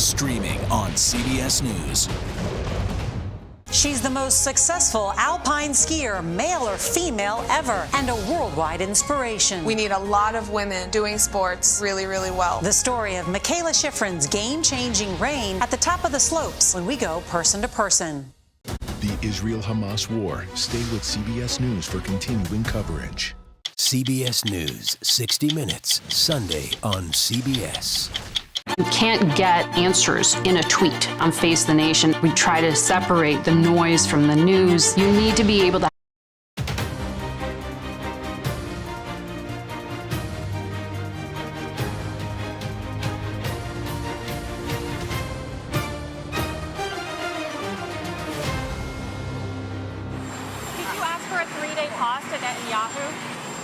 streaming on CBS News. She's the most successful alpine skier, male or female, ever, and a worldwide inspiration. We need a lot of women doing sports really, really well. The story of Michaela Schifrin's game-changing reign at the top of the slopes when we go person to person. The Israel-Hamas war. Stay with CBS News for continuing coverage. CBS News, 60 Minutes, Sunday on CBS. You can't get answers in a tweet on Face the Nation. We try to separate the noise from the news. You need to be able to.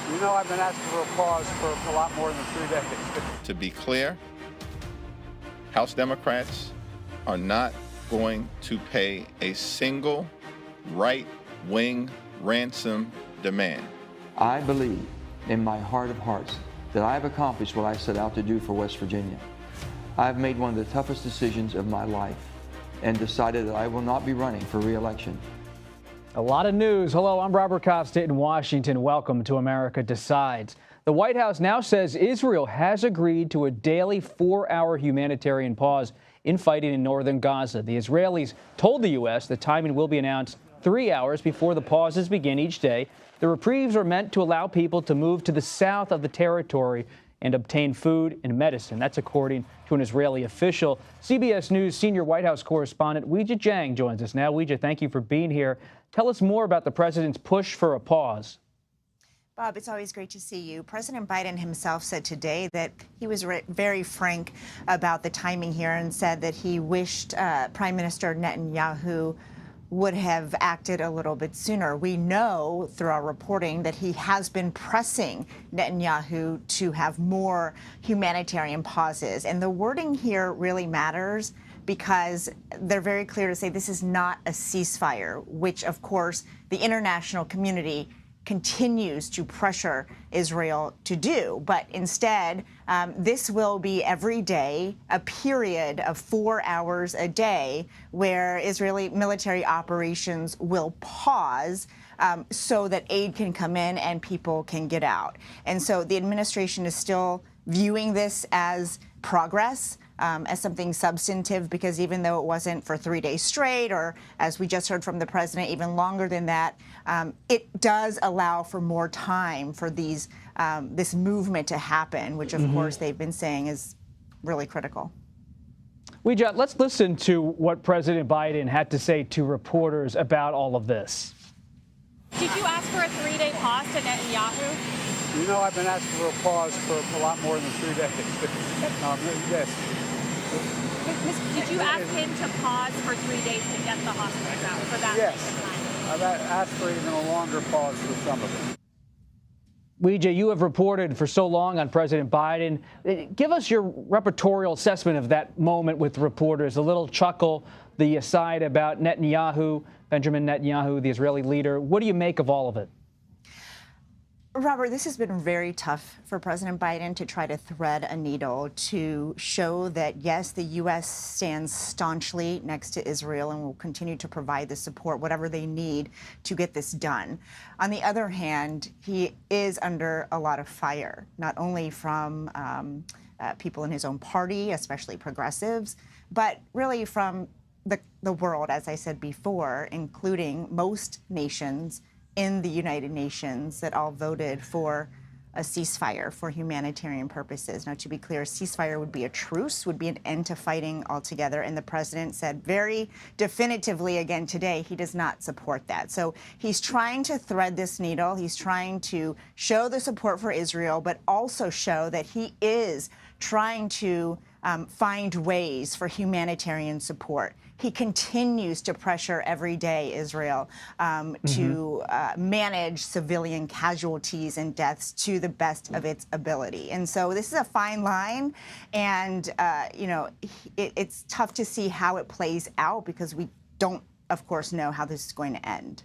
You know, I've been asking for a pause for a lot more than 3 days. To be clear, House Democrats are not going to pay a single right-wing ransom demand. I believe in my heart of hearts that I have accomplished what I set out to do for West Virginia. I've made one of the toughest decisions of my life and decided that I will not be running for re-election. A lot of news. Hello, I'm Robert Costin in Washington. Welcome to America Decides. The White House now says Israel has agreed to a daily 4-hour humanitarian pause in fighting in northern Gaza. The Israelis told the U.S. the timing will be announced 3 hours before the pauses begin each day. The reprieves are meant to allow people to move to the south of the territory and obtain food and medicine. That's according to an Israeli official. CBS News senior White House correspondent Weijia Jiang joins us now. Weijia, thank you for being here. Tell us more about the president's push for a pause. Bob, it's always great to see you. President Biden himself said today that he was very frank about the timing here and said that he wished Prime Minister Netanyahu would have acted a little bit sooner. We know through our reporting that he has been pressing Netanyahu to have more humanitarian pauses. And the wording here really matters because they're very clear to say this is not a ceasefire, which, of course, the international community continues to pressure Israel to do. But instead, this will be every day, a period of 4 hours a day where Israeli military operations will pause so that aid can come in and people can get out. And so the administration is still viewing this as progress, as something substantive, because even though it wasn't for 3 days straight, or as we just heard from the president, even longer than that, it does allow for more time for these this movement to happen, which of course they've been saying is really critical. Weijia, let's listen to what President Biden had to say to reporters about all of this. Did you ask for a 3-day pause to Netanyahu? You know, I've been asking for a pause for a lot more than 3 days. Yes. Did you ask him to pause for 3 days to get the hostages out for that Yes. length of time? I've asked for even a longer pause for some of them. Weijia, you have reported for so long on President Biden. Give us your repertorial assessment of that moment with reporters, a little chuckle, the aside about Netanyahu, Benjamin Netanyahu, the Israeli leader. What do you make of all of it? Robert, this has been very tough for President Biden to try to thread a needle to show that, yes, the U.S. stands staunchly next to Israel and will continue to provide the support, whatever they need to get this done. On the other hand, he is under a lot of fire, not only from people in his own party, especially progressives, but really from the world, as I said before, including most nations in the United Nations that all voted for a ceasefire for humanitarian purposes. Now, to be clear, a ceasefire would be a truce, would be an end to fighting altogether. And the president said very definitively again today he does not support that. So he's trying to thread this needle. He's trying to show the support for Israel, but also show that he is trying to find ways for humanitarian support. He continues to pressure every day Israel to manage civilian casualties and deaths to the best of its ability. And so this is a fine line. And, you know, it's tough to see how it plays out because we don't, of course, know how this is going to end.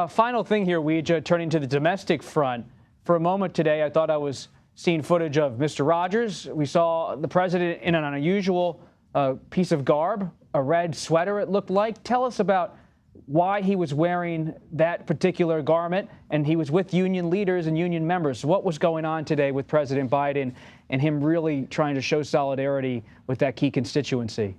Final thing here, Weijia, turning to the domestic front. For a moment today, I thought I was seeing footage of Mr. Rogers. We saw the president in an unusual a piece of garb, a red sweater it looked like. Tell us about why he was wearing that particular garment, and he was with union leaders and union members. So what was going on today with President Biden and him really trying to show solidarity with that key constituency?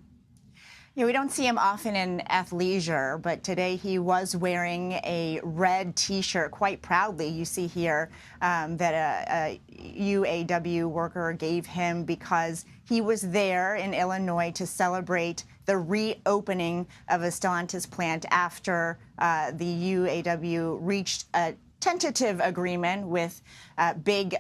Yeah, we don't see him often in athleisure, but today he was wearing a red T-shirt quite proudly. You see here that a UAW worker gave him because he was there in Illinois to celebrate the reopening of a Stellantis plant after the UAW reached a tentative agreement with big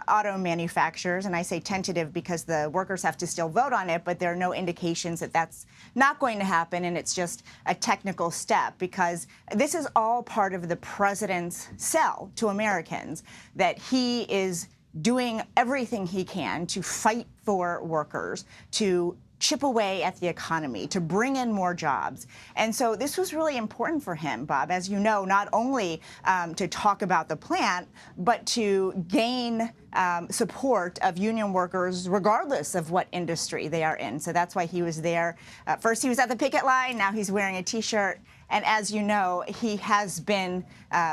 auto manufacturers, and I say tentative because the workers have to still vote on it, but there are no indications that that's not going to happen, and it's just a technical step because this is all part of the president's sell to Americans, that he is doing everything he can to fight for workers, to chip away at the economy, to bring in more jobs. And so this was really important for him, Bob, as you know, not only to talk about the plant, but to gain support of union workers regardless of what industry they are in. So that's why he was there. First he was at the picket line, now he's wearing a T-shirt. And as you know, he has been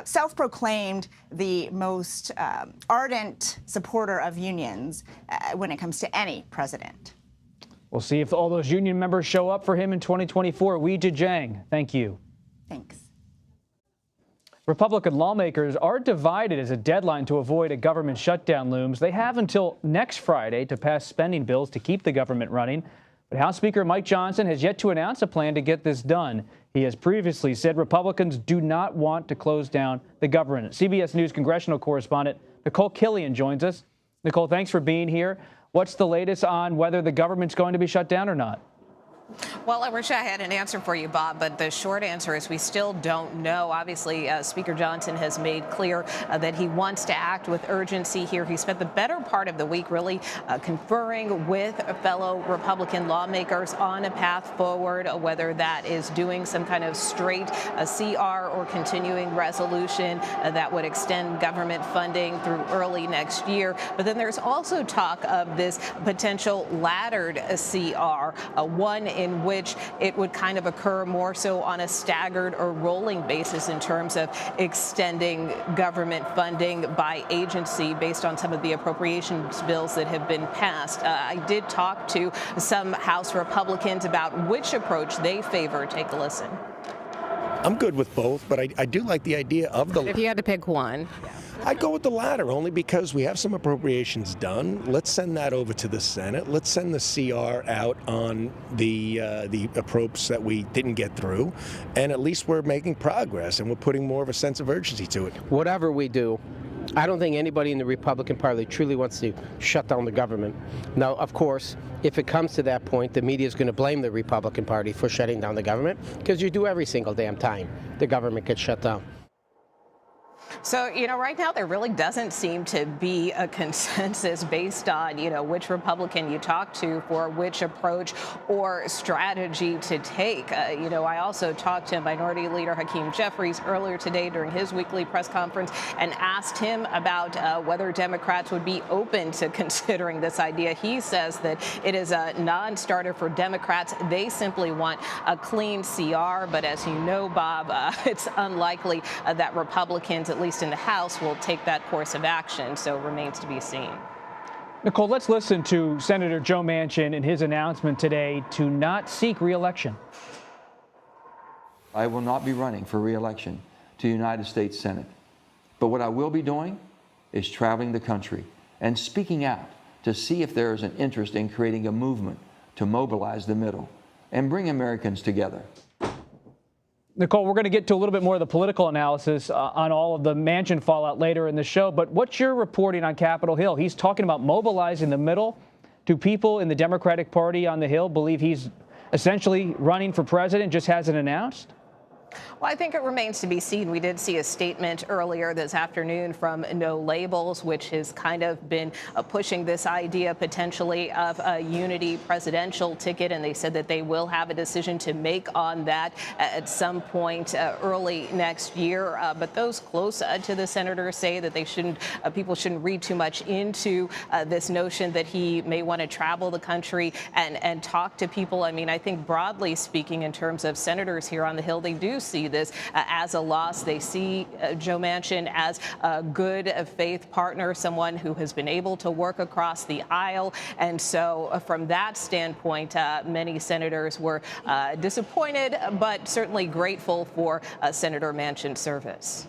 self-proclaimed the most ardent supporter of unions when it comes to any president. We'll see if all those union members show up for him in 2024. Weijia Jiang, thank you. Thanks. Republican lawmakers are divided as a deadline to avoid a government shutdown looms. They have until next Friday to pass spending bills to keep the government running. But House Speaker Mike Johnson has yet to announce a plan to get this done. He has previously said Republicans do not want to close down the government. CBS News congressional correspondent Nicole Killian joins us. Nicole, thanks for being here. What's the latest on whether the government's going to be shut down or not? Well, I wish I had an answer for you, Bob, but the short answer is we still don't know. Obviously, Speaker Johnson has made clear that he wants to act with urgency here. He spent the better part of the week really conferring with fellow Republican lawmakers on a path forward, whether that is doing some kind of straight CR or continuing resolution that would extend government funding through early next year. But then there's also talk of this potential laddered CR, one in which it would kind of occur more so on a staggered or rolling basis in terms of extending government funding by agency based on some of the appropriations bills that have been passed. I did talk to some House Republicans about which approach they favor. Take a listen. I'm good with both, but I do like the idea of the... If you had to pick one. I'd go with the latter, only because we have some appropriations done. Let's send that over to the Senate. Let's send the CR out on the appropes that we didn't get through, and at least we're making progress, and we're putting more of a sense of urgency to it. Whatever we do, I don't think anybody in the Republican Party truly wants to shut down the government. Now, of course, if it comes to that point, the media is going to blame the Republican Party for shutting down the government, because you do every single damn time the government gets shut down. So, right now there really doesn't seem to be a consensus based on, which Republican you talk to for which approach or strategy to take. I also talked to Minority Leader Hakeem Jeffries earlier today during his weekly press conference and asked him about whether Democrats would be open to considering this idea. He says that it is a non-starter for Democrats. They simply want a clean CR. But as you know, Bob, it's unlikely that Republicans, at least in the House, will take that course of action, so it remains to be seen. Nicole, let's listen to Senator Joe Manchin in his announcement today to not seek re-election. I will not be running for re-election to the United States Senate. But what I will be doing is traveling the country and speaking out to see if there is an interest in creating a movement to mobilize the middle and bring Americans together. Nicole, we're going to get to a little bit more of the political analysis on all of the Manchin fallout later in the show. But what's your reporting on Capitol Hill? He's talking about mobilizing the middle. Do people in the Democratic Party on the Hill believe he's essentially running for president, just hasn't announced? Well, I think it remains to be seen. We did see a statement earlier this afternoon from No Labels, which has kind of been pushing this idea potentially of a unity presidential ticket. And they said that they will have a decision to make on that at some point early next year. But those close to the senator say that they shouldn't, people shouldn't read too much into this notion that he may want to travel the country and talk to people. I mean, I think broadly speaking, in terms of senators here on the Hill, they do see this as a loss. They see Joe Manchin as a good faith partner, someone who has been able to work across the aisle. And so from that standpoint, many senators were disappointed, but certainly grateful for Senator Manchin's service.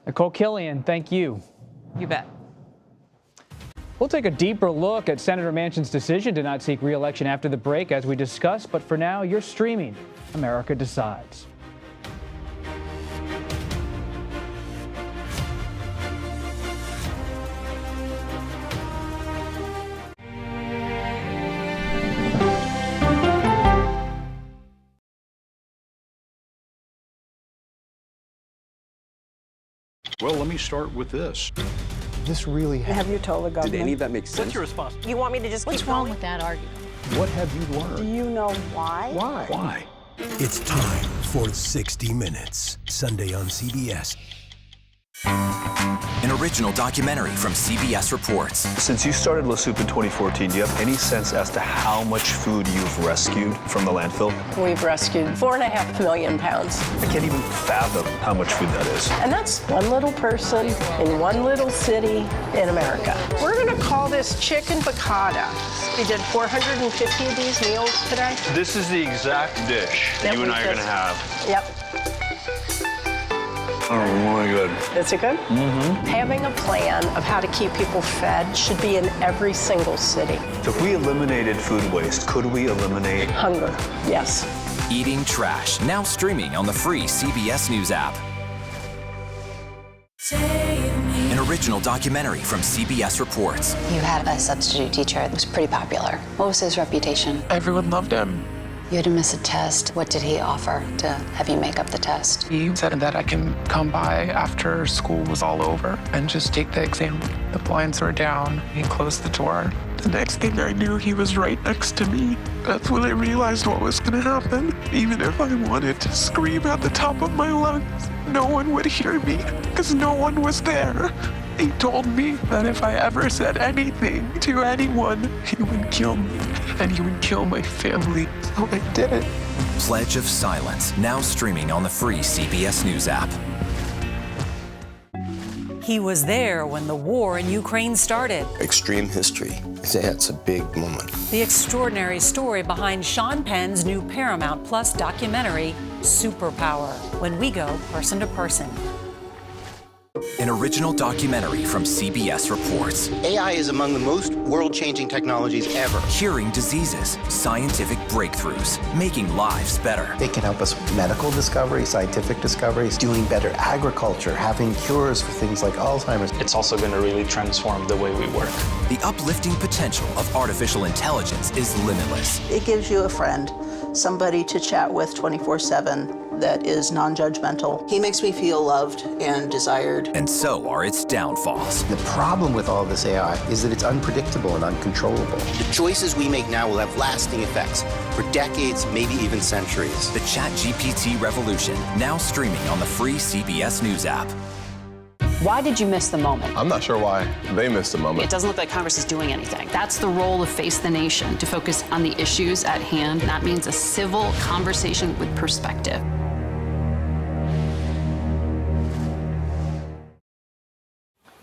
Nicole Killian, thank you. You bet. We'll take a deeper look at Senator Manchin's decision to not seek re-election after the break, as we discuss. But for now, you're streaming America Decides. Well, let me start with this. This really Have you told the government? Did any of that make sense? What's your response? You want me to just keep going? with that argument? What have you learned? Do you know why? Why? Why? It's time for 60 Minutes, Sunday on CBS. An original documentary from CBS Reports. Since you started La Soup in 2014, do you have any sense as to how much food you've rescued from the landfill? We've rescued 4.5 million pounds. I can't even fathom how much food that is. And that's one little person in one little city in America. We're going to call this chicken piccata. We did 450 of these meals today. This is the exact dish that you and I are going to have. Yep. Oh, really good. Is it good? Mm-hmm. Having a plan of how to keep people fed should be in every single city. So if we eliminated food waste, could we eliminate hunger? Yes. Eating Trash, now streaming on the free CBS News app. An original documentary from CBS Reports. You had a substitute teacher that was pretty popular. What was his reputation? Everyone loved him. You had to miss a test. What did he offer to have you make up the test? He said that I can come by after school was all over and just take the exam. The blinds were down. He closed the door. The next thing I knew, he was right next to me. That's when I realized what was going to happen. Even if I wanted to scream at the top of my lungs, no one would hear me because no one was there. He told me that if I ever said anything to anyone, he would kill me and he would kill my family. So I did it. Pledge of Silence, now streaming on the free CBS News app. He was there when the war in Ukraine started. Extreme history. It's a big moment. The extraordinary story behind Sean Penn's new Paramount Plus documentary, Superpower, when we go person to person. An original documentary from CBS Reports. AI is among the most world-changing technologies ever. Curing diseases, scientific breakthroughs, making lives better. They can help us with medical discoveries, scientific discoveries, doing better agriculture, having cures for things like Alzheimer's. It's also going to really transform the way we work. The uplifting potential of artificial intelligence is limitless. It gives you a friend, somebody to chat with 24/7 that is non-judgmental. He makes me feel loved and desired. And so are its downfalls. The problem with all this AI is that it's unpredictable and uncontrollable. The choices we make now will have lasting effects for decades, maybe even centuries. The ChatGPT revolution, now streaming on the free CBS News app. Why did you miss the moment? I'm not sure why they missed the moment. It doesn't look like Congress is doing anything. That's the role of Face the Nation, to focus on the issues at hand. That means a civil conversation with perspective.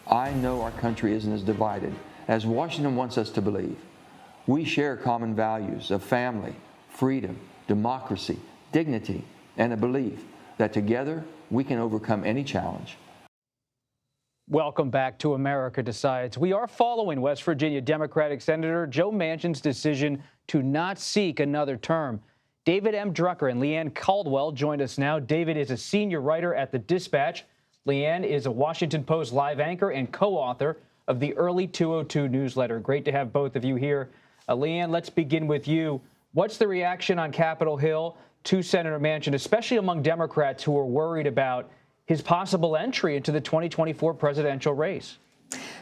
I know our country isn't as divided as Washington wants us to believe. We share common values of family, freedom, democracy, dignity, and a belief that together we can overcome any challenge. Welcome back to America Decides. We are following West Virginia Democratic Senator Joe Manchin's decision to not seek another term. David M. Drucker and Leanne Caldwell joined us now. David is a senior writer at The Dispatch. Leanne is a Washington Post live anchor and co-author of the Early 202 newsletter. Great to have both of you here. Leanne, let's begin with you. What's the reaction on Capitol Hill to Senator Manchin, especially among Democrats who are worried about his possible entry into the 2024 presidential race?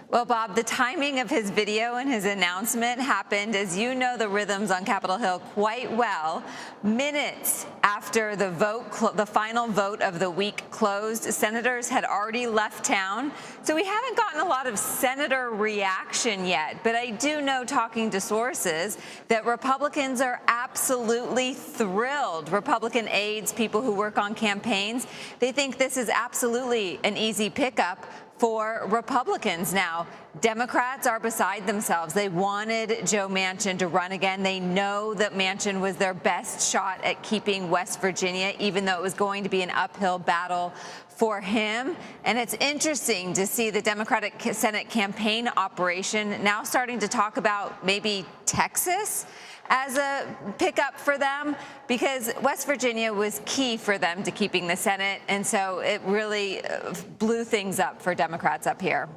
Well, Bob, the timing of his video and his announcement happened, as you know the rhythms on Capitol Hill quite well, minutes after the vote, the final vote of the week closed. Senators had already left town, so we haven't gotten a lot of senator reaction yet. But I do know, talking to sources, that Republicans are absolutely thrilled. Republican aides, people who work on campaigns, they think this is absolutely an easy pickup for Republicans. Now, Democrats are beside themselves. They wanted Joe Manchin to run again. They know that Manchin was their best shot at keeping West Virginia, even though it was going to be an uphill battle for him. And it's interesting to see the Democratic Senate campaign operation now starting to talk about maybe Texas as a pickup for them, because West Virginia was key for them to keeping the Senate, and so it really blew things up for Democrats up here.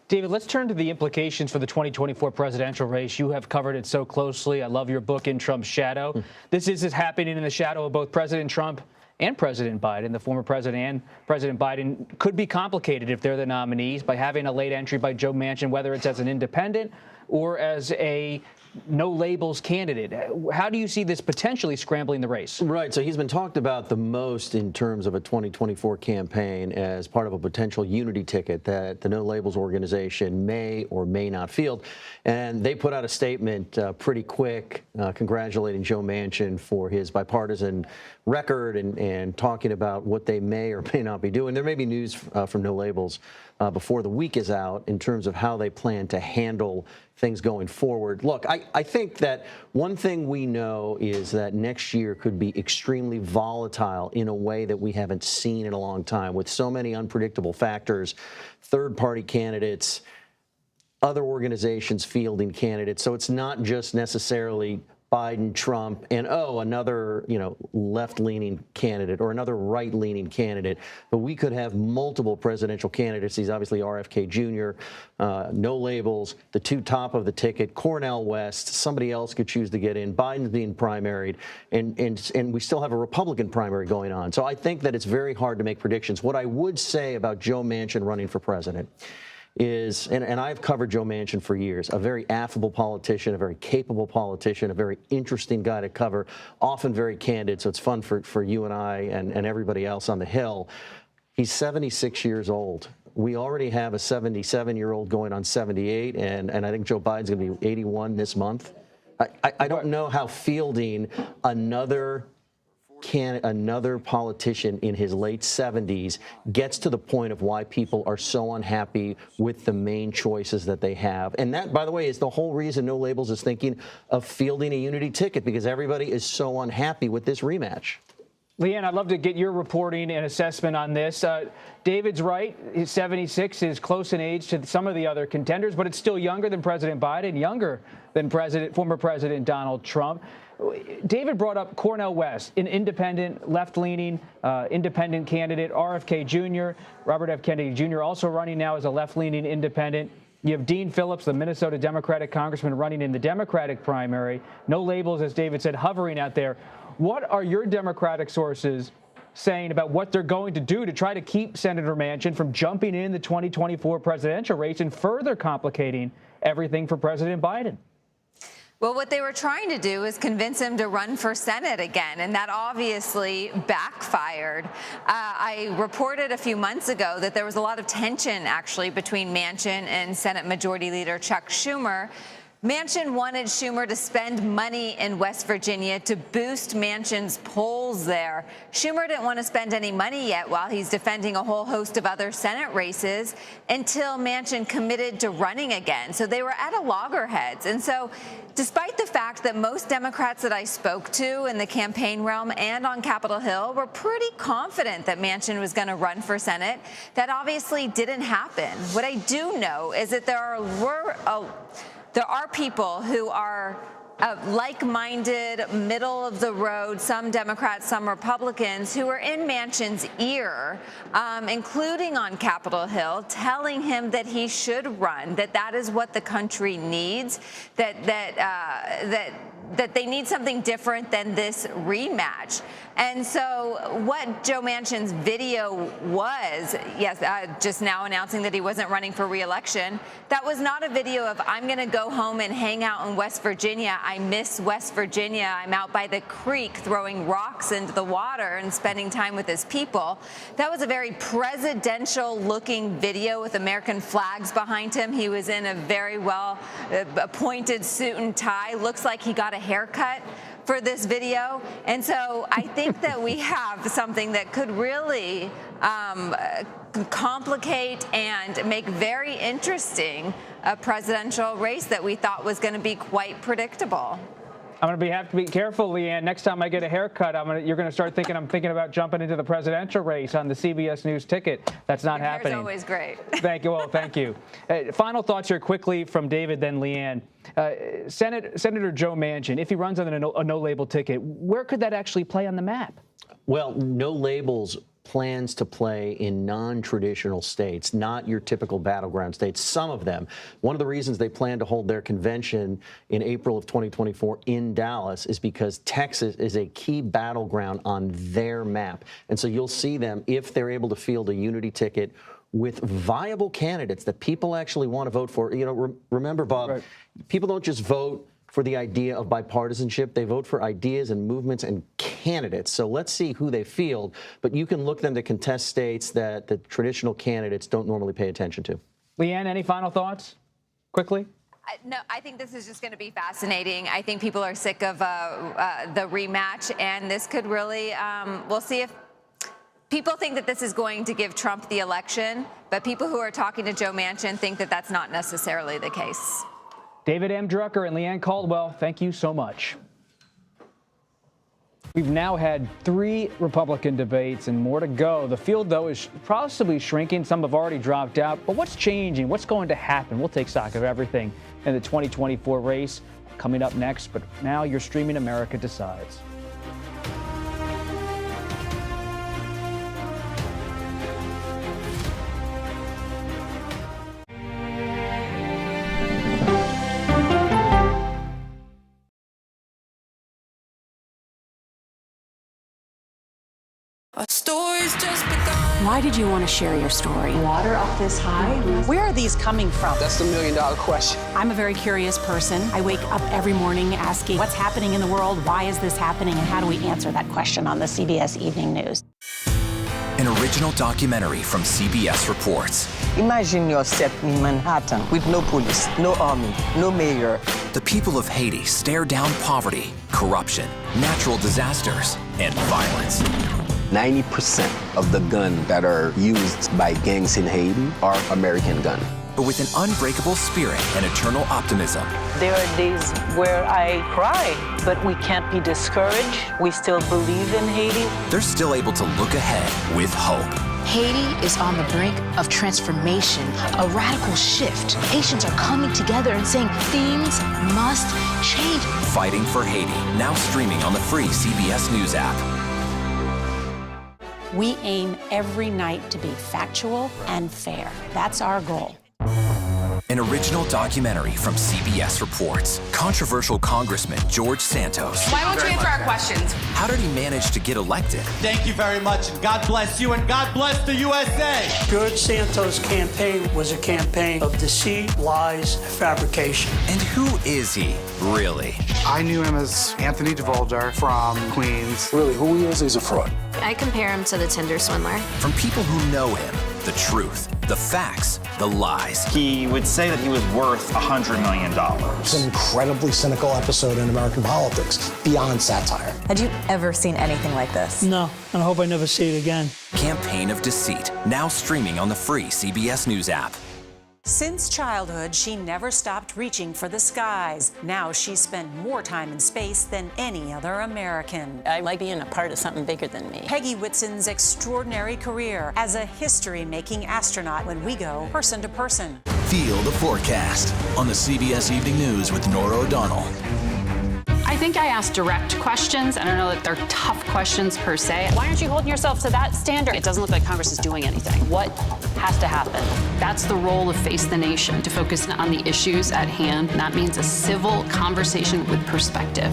David, let's turn to the implications for the 2024 presidential race. You have covered it so closely. I love your book, In Trump's Shadow. This is happening in the shadow of both President Trump and President Biden. The former president and President Biden could be complicated if they're the nominees by having a late entry by Joe Manchin, whether it's as an independent or as a no labels candidate. How do you see this potentially scrambling the race? Right. So he's been talked about the most in terms of a 2024 campaign as part of a potential unity ticket that the No Labels organization may or may not field. And they put out a statement pretty quick congratulating Joe Manchin for his bipartisan record and talking about what they may or may not be doing. There may be news from No Labels before the week is out in terms of how they plan to handle things going forward. Look, I think that one thing we know is that next year could be extremely volatile in a way that we haven't seen in a long time, with so many unpredictable factors, third-party candidates, other organizations fielding candidates. So it's not just necessarily Biden, Trump, and another, left-leaning candidate or another right-leaning candidate. But we could have multiple presidential candidates. He's obviously RFK Jr., No Labels, the two top of the ticket, Cornel West, somebody else could choose to get in. Biden's being primaried, and we still have a Republican primary going on. So I think that it's very hard to make predictions. What I would say about Joe Manchin running for president is, and I've covered Joe Manchin for years, a very affable politician, a very capable politician, a very interesting guy to cover, often very candid, so it's fun for you and I and everybody else on the Hill. He's 76 years old. We already have a 77-year-old going on 78, and I think Joe Biden's going to be 81 this month. I don't know how fielding another politician in his late 70s gets to the point of why people are so unhappy with the main choices that they have. And that, by the way, is the whole reason No Labels is thinking of fielding a unity ticket, because everybody is so unhappy with this rematch. Leanne, I'd love to get your reporting and assessment on this. David's right. He's 76, is close in age to some of the other contenders, but it's still younger than President Biden, younger than former President Donald Trump. David brought up Cornel West, an independent, left-leaning, independent candidate. RFK Jr., Robert F. Kennedy Jr., also running now as a left-leaning independent. You have Dean Phillips, the Minnesota Democratic congressman, running in the Democratic primary. No Labels, as David said, hovering out there. What are your Democratic sources saying about what they're going to do to try to keep Senator Manchin from jumping in the 2024 presidential race and further complicating everything for President Biden? Well, what they were trying to do is convince him to run for Senate again, and that obviously backfired. I reported a few months ago that there was a lot of tension, actually, between Manchin and Senate Majority Leader Chuck Schumer. Manchin wanted Schumer to spend money in West Virginia to boost Manchin's polls there. Schumer didn't want to spend any money yet while he's defending a whole host of other Senate races until Manchin committed to running again. So they were at a loggerheads. And so despite the fact that most Democrats that I spoke to in the campaign realm and on Capitol Hill were pretty confident that Manchin was going to run for Senate, that obviously didn't happen. What I do know is that there are people who are like-minded, middle-of-the-road, some Democrats, some Republicans, who are in Manchin's ear, including on Capitol Hill, telling him that he should run, that is what the country needs, that that they need something different than this rematch. And so what Joe Manchin's video was, yes, just now announcing that he wasn't running for re-election, that was not a video of, I'm going to go home and hang out in West Virginia. I miss West Virginia. I'm out by the creek throwing rocks into the water and spending time with his people. That was a very presidential-looking video with American flags behind him. He was in a very well-appointed suit and tie. Looks like he got a haircut for this video. And so I think that we have something that could really complicate and make very interesting a presidential race that we thought was going to be quite predictable. I'm going to have to be careful, Leanne. Next time I get a haircut, you're going to start thinking I'm thinking about jumping into the presidential race on the CBS News ticket. That's not happening. Your hair's always great. Thank you. Well, thank you. Final thoughts here quickly from David, then Leanne. Senator Joe Manchin, if he runs on a no-label ticket, where could that actually play on the map? Well, no labels plans to play in non-traditional states, not your typical battleground states, some of them. One of the reasons they plan to hold their convention in April of 2024 in Dallas is because Texas is a key battleground on their map. And so you'll see them, if they're able to field a unity ticket with viable candidates that people actually want to vote for. You know, remember, Bob, people don't just vote for the idea of bipartisanship. They vote for ideas and movements and candidates. So let's see who they field. But you can look them to contest states that the traditional candidates don't normally pay attention to. Leanne, any final thoughts? Quickly? No, I think this is just going to be fascinating. I think people are sick of the rematch, and this could really, we'll see if people think that this is going to give Trump the election, but people who are talking to Joe Manchin think that that's not necessarily the case. David M. Drucker and Leanne Caldwell, thank you so much. We've now had 3 Republican debates and more to go. The field, though, is possibly shrinking. Some have already dropped out. But what's changing? What's going to happen? We'll take stock of everything in the 2024 race coming up next. But now you're streaming America Decides. Our story's just begun. Why did you want to share your story? Water up this high? Where are these coming from? That's the million-dollar question. I'm a very curious person. I wake up every morning asking, what's happening in the world? Why is this happening? And how do we answer that question on the CBS Evening News? An original documentary from CBS Reports. Imagine yourself in Manhattan with no police, no army, no mayor. The people of Haiti stare down poverty, corruption, natural disasters, and violence. 90% of the guns that are used by gangs in Haiti are American guns. But with an unbreakable spirit and eternal optimism. There are days where I cry, but we can't be discouraged. We still believe in Haiti. They're still able to look ahead with hope. Haiti is on the brink of transformation, a radical shift. Haitians are coming together and saying things must change. Fighting for Haiti, now streaming on the free CBS News app. We aim every night to be factual and fair. That's our goal. An original documentary from CBS Reports. Controversial Congressman George Santos. Why won't you answer our questions? How did he manage to get elected? Thank you very much, and God bless you, and God bless the USA. George Santos' campaign was a campaign of deceit, lies, fabrication. And who is he, really? I knew him as Anthony DeVolder from Queens. Really, who he is, he's a fraud. I compare him to the Tinder swindler. From people who know him, the truth, the facts, the lies. He would say that he was worth $100 million. It's an incredibly cynical episode in American politics, beyond satire. Had you ever seen anything like this? No, and I hope I never see it again. Campaign of Deceit, now streaming on the free CBS News app. Since childhood, she never stopped reaching for the skies. Now she's spent more time in space than any other American. I like being a part of something bigger than me. Peggy Whitson's extraordinary career as a history-making astronaut when we go person to person. Feel the forecast on the CBS Evening News with Nora O'Donnell. I I think I asked direct questions. I don't know that they're tough questions per se. Why aren't you holding yourself to that standard? It doesn't look like Congress is doing anything. What has to happen? That's the role of Face the Nation, to focus on the issues at hand. And that means a civil conversation with perspective.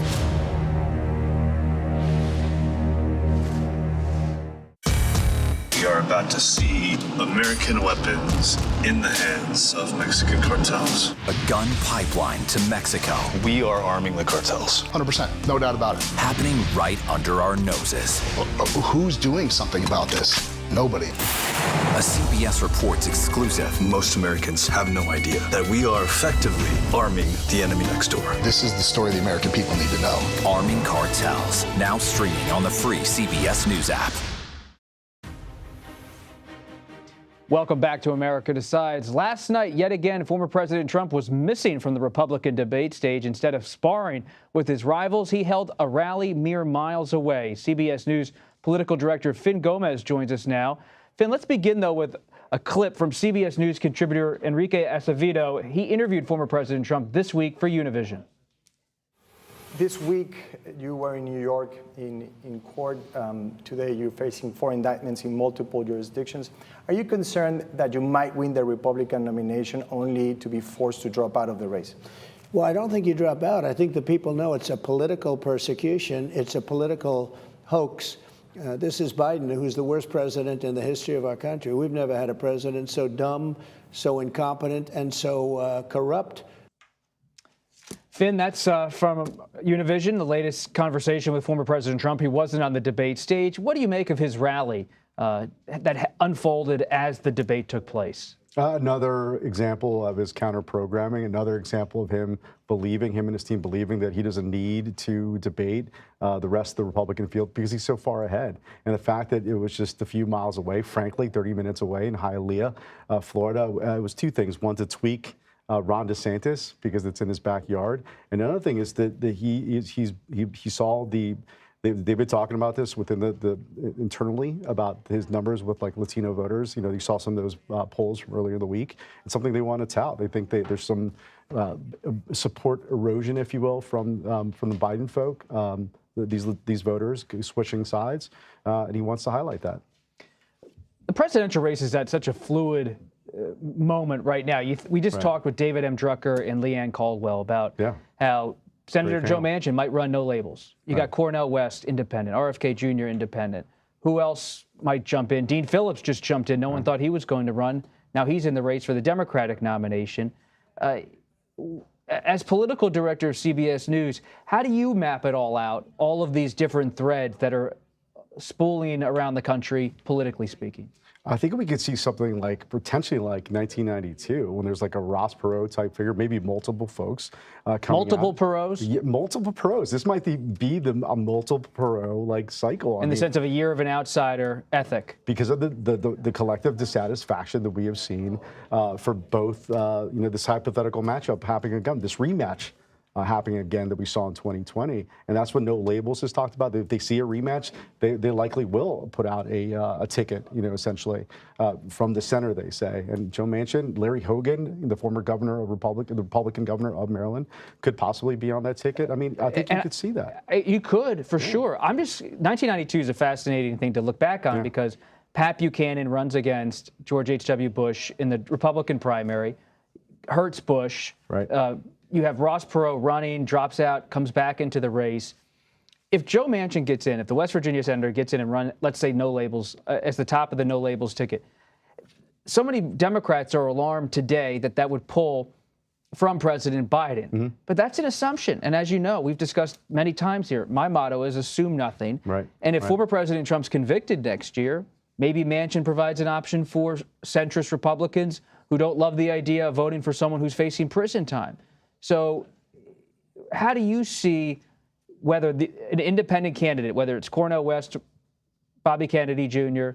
We are about to see American weapons in the hands of Mexican cartels. A gun pipeline to Mexico. We are arming the cartels. 100%, no doubt about it. Happening right under our noses. Who's doing something about this? Nobody. A CBS Reports exclusive. Most Americans have no idea that we are effectively arming the enemy next door. This is the story the American people need to know. Arming cartels. Now streaming on the free CBS News app. Welcome back to America Decides. Last night, yet again, former President Trump was missing from the Republican debate stage. Instead of sparring with his rivals, he held a rally mere miles away. CBS News political director Finn Gomez joins us now. Finn, let's begin, though, with a clip from CBS News contributor Enrique Acevedo. He interviewed former President Trump this week for Univision. This week, you were in New York in court. Today, you're facing 4 indictments in multiple jurisdictions. Are you concerned that you might win the Republican nomination only to be forced to drop out of the race? Well, I don't think you drop out. I think the people know it's a political persecution. It's a political hoax. This is Biden, who's the worst president in the history of our country. We've never had a president so dumb, so incompetent, and so corrupt. Finn, that's from Univision, the latest conversation with former President Trump. He wasn't on the debate stage. What do you make of his rally that unfolded as the debate took place? Another example of his counter-programming, another example of him and his team believing that he doesn't need to debate the rest of the Republican field because he's so far ahead. And the fact that it was just a few miles away, frankly, 30 minutes away in Hialeah, Florida, it was two things. One, to tweak Ron DeSantis because it's in his backyard. And another thing is that he saw the. They've been talking about this within the internally about his numbers with like Latino voters. You know, you saw some of those polls from earlier in the week. It's something they want to tout. They think there's some support erosion, if you will, from the Biden folk. These voters switching sides, and he wants to highlight that. The presidential race is at such a fluid moment right now. We just talked with David M. Drucker and Leanne Caldwell about how Senator Joe Manchin might run no labels. You got Cornel West, independent. RFK Jr., independent. Who else might jump in? Dean Phillips just jumped in. No one thought he was going to run. Now he's in the race for the Democratic nomination. As political director of CBS News, how do you map it all out, all of these different threads that are spooling around the country, politically speaking? I think we could see something like potentially like 1992 when there's like a Ross Perot type figure, maybe multiple folks coming Multiple Perots? Yeah, multiple Perots. This might be a multiple Perot like cycle. In the sense of a year of an outsider ethic. Because of the collective dissatisfaction that we have seen for both, this hypothetical matchup happening again, this rematch happening again that we saw in 2020. And that's what No Labels has talked about. If they see a rematch, they likely will put out a ticket, essentially, from the center, they say. And Joe Manchin, Larry Hogan, the former governor of the Republican governor of Maryland, could possibly be on that ticket. I mean, I think you could see that. You could, for sure. 1992 is a fascinating thing to look back on because Pat Buchanan runs against George H.W. Bush in the Republican primary, hurts Bush. Right. You have Ross Perot running, drops out, comes back into the race. If Joe Manchin gets in, if the West Virginia senator gets in and run, let's say No Labels, as the top of the No Labels ticket, so many Democrats are alarmed today that would pull from President Biden. Mm-hmm. But that's an assumption. And as you know, we've discussed many times here, my motto is assume nothing. Right. And if former President Trump's convicted next year, maybe Manchin provides an option for centrist Republicans who don't love the idea of voting for someone who's facing prison time. So how do you see whether an independent candidate, whether it's Cornel West, Bobby Kennedy Jr.,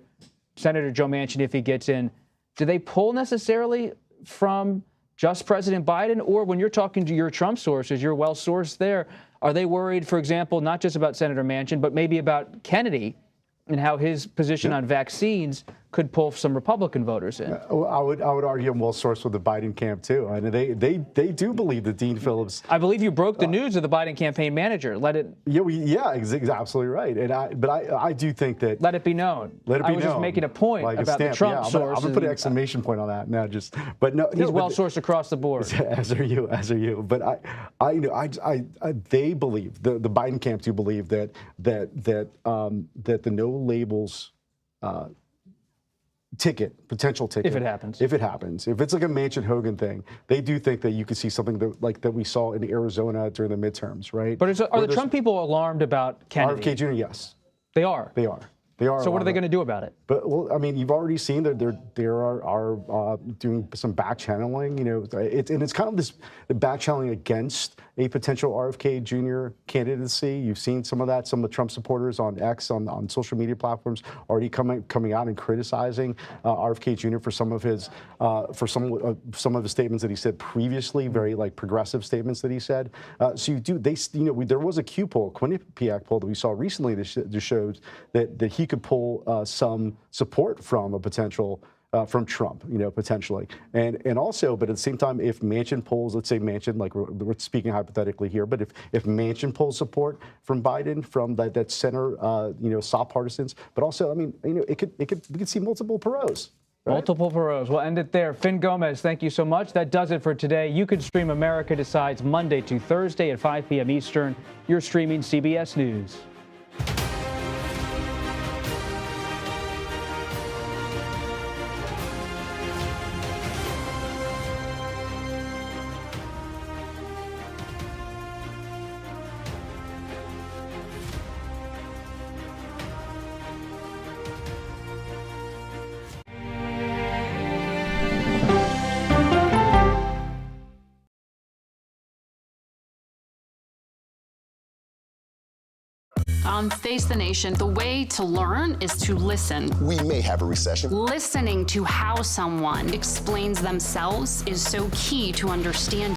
Senator Joe Manchin, if he gets in, do they pull necessarily from just President Biden? Or when you're talking to your Trump sources, you're well-sourced there, are they worried, for example, not just about Senator Manchin, but maybe about Kennedy and how his position on vaccines could pull some Republican voters in. I would argue I'm well sourced with the Biden camp too, and they do believe that Dean Phillips. I believe you broke the news of the Biden campaign manager. Let it. Yeah, absolutely right. And I do think that. Let it be known. Let it be known. I was just making a point like about the Trump source. I'm gonna put an exclamation point on that now. He's well sourced across the board. As are you. But they believe the Biden camp do believe that the no labels potential ticket, if it happens, if it's like a Manchin Hogan thing, they do think that you could see something that we saw in Arizona during the midterms, right? But are the Trump people alarmed about Kennedy? RFK Jr. Yes, they are. They are. So what are they going to do about it? But well, I mean, you've already seen that they are doing some back channeling. It's kind of this back channeling against a potential RFK Jr. candidacy. You've seen some of that. Some of the Trump supporters on X, on social media platforms, already coming out and criticizing RFK Jr. for some of his statements that he said previously, very like progressive statements that he said. There was a Q poll, Quinnipiac poll that we saw recently that showed that he could pull some support from a potential. From Trump, potentially. And also, but at the same time, if Manchin polls, let's say Manchin, like we're speaking hypothetically here, but if Manchin polls support from Biden, from that center, soft partisans, but also, I mean, we could see multiple Perot's. Right? Multiple Perot's. We'll end it there. Finn Gomez, thank you so much. That does it for today. You can stream America Decides Monday to Thursday at 5 p.m. Eastern. You're streaming CBS News. On Face the Nation, the way to learn is to listen. We may have a recession. Listening to how someone explains themselves is so key to understanding.